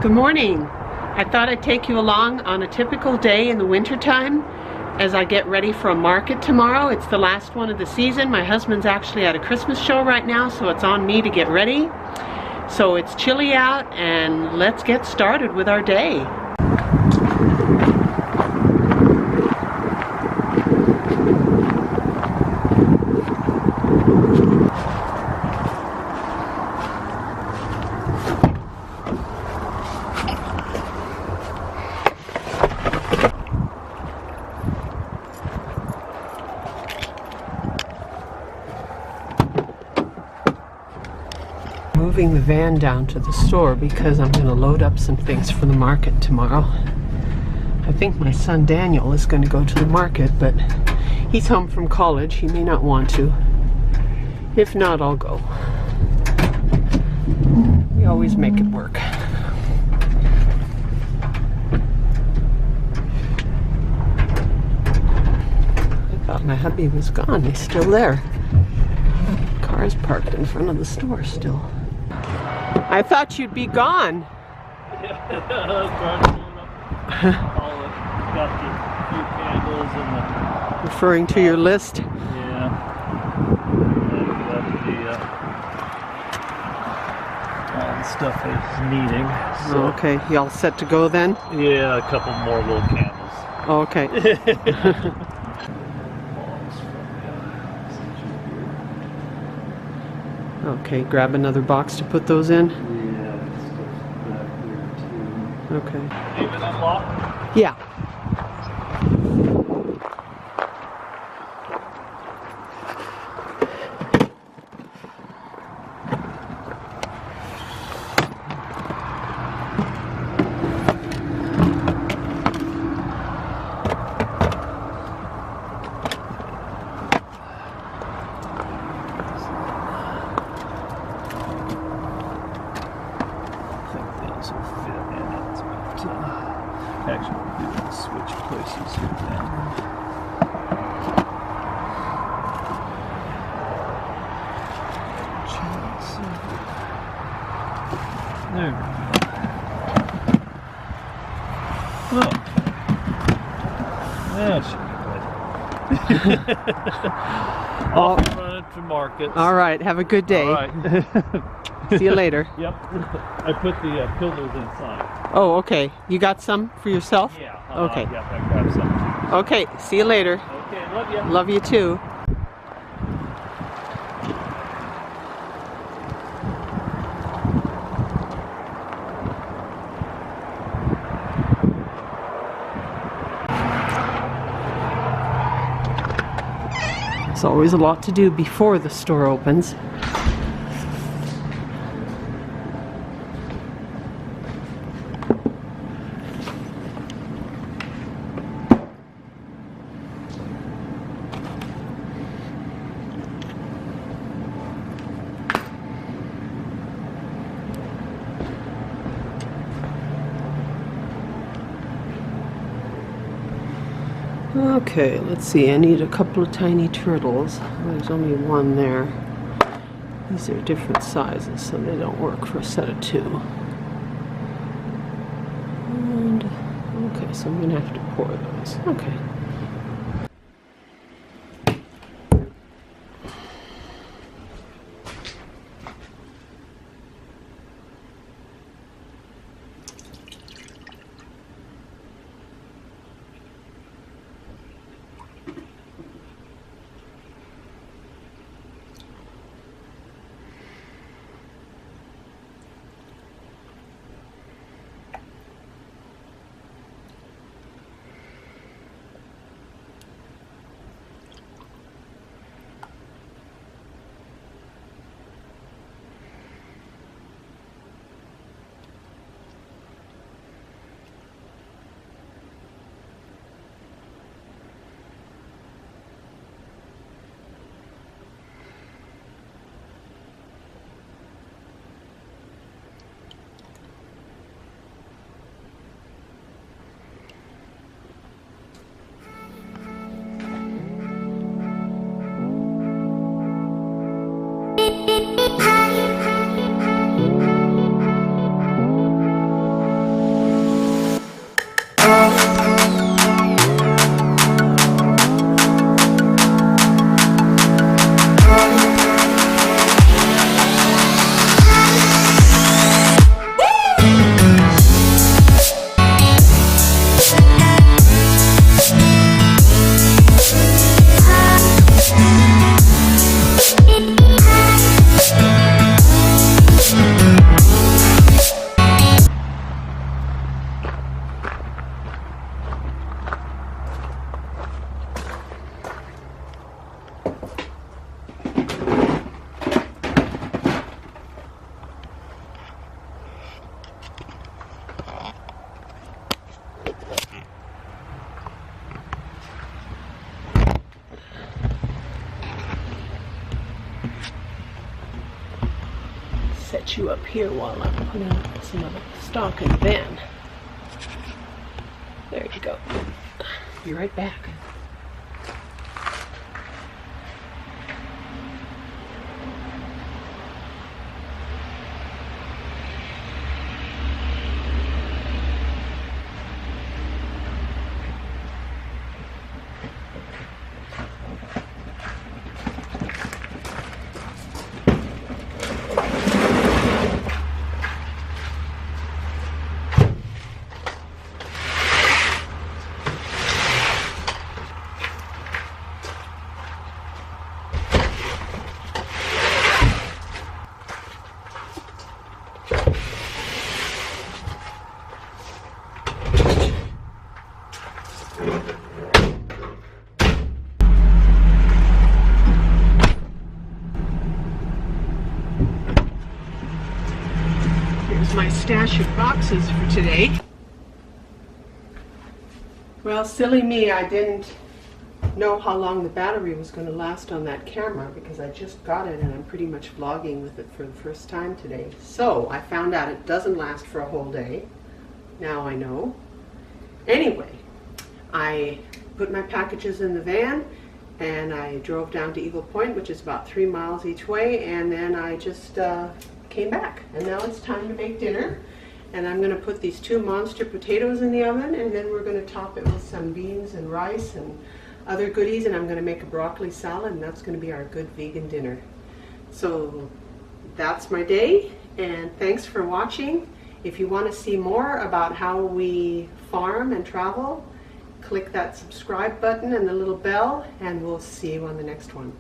Good morning. I thought I'd take you along on a typical day in the wintertime as I get ready for a market tomorrow. It's the last one of the season. My husband's actually at a Christmas show right now, so it's on me to get ready. So it's chilly out, and let's get started with our day. Moving the van down to the store because I'm going to load up some things for the market tomorrow. I think my son Daniel is going to go to the market, but he's home from college. He may not want to. If not, I'll go. We always make it work. I thought my hubby was gone. He's still there. Car's parked in front of the store still. I thought you'd be gone. Referring to your list? Yeah. All the stuff I was needing. So. Oh, okay. You all set to go then? Yeah, a couple more little candles. Oh, okay. Okay, grab another box to put those in? Yeah, stuff back there too. Okay. Leave it unlocked? Yeah. Actually, we're going to switch places here now. There we go. Oh. That should be good. Off and running to markets. All right, have a good day. All right. See you later. Yep. I put the pillars inside. Oh, okay. You got some for yourself? Yeah. Okay. Yep, I grabbed some too. Okay, see you later. Okay, love you. Love you too. There's always a lot to do before the store opens. Okay, let's see, I need a couple of tiny turtles. There's only one there. These are different sizes, so they don't work for a set of two. And, okay, so I'm gonna have to pour those. Okay. set you up here while I'm putting some of the stock in the van. There you go. Be right back. Here's my stash of boxes for today. Well, silly me, I didn't know how long the battery was going to last on that camera because I just got it and I'm pretty much vlogging with it for the first time today. So I found out it doesn't last for a whole day. Now I know. Anyway, I put my packages in the van and I drove down to Eagle Point, which is about 3 miles each way, and then I just came back. And now it's time to make dinner. And I'm going to put these 2 monster potatoes in the oven, and then we're going to top it with some beans and rice and other goodies, and I'm going to make a broccoli salad, and that's going to be our good vegan dinner. So that's my day, and thanks for watching. If you want to see more about how we farm and travel, click that subscribe button and the little bell, and we'll see you on the next one.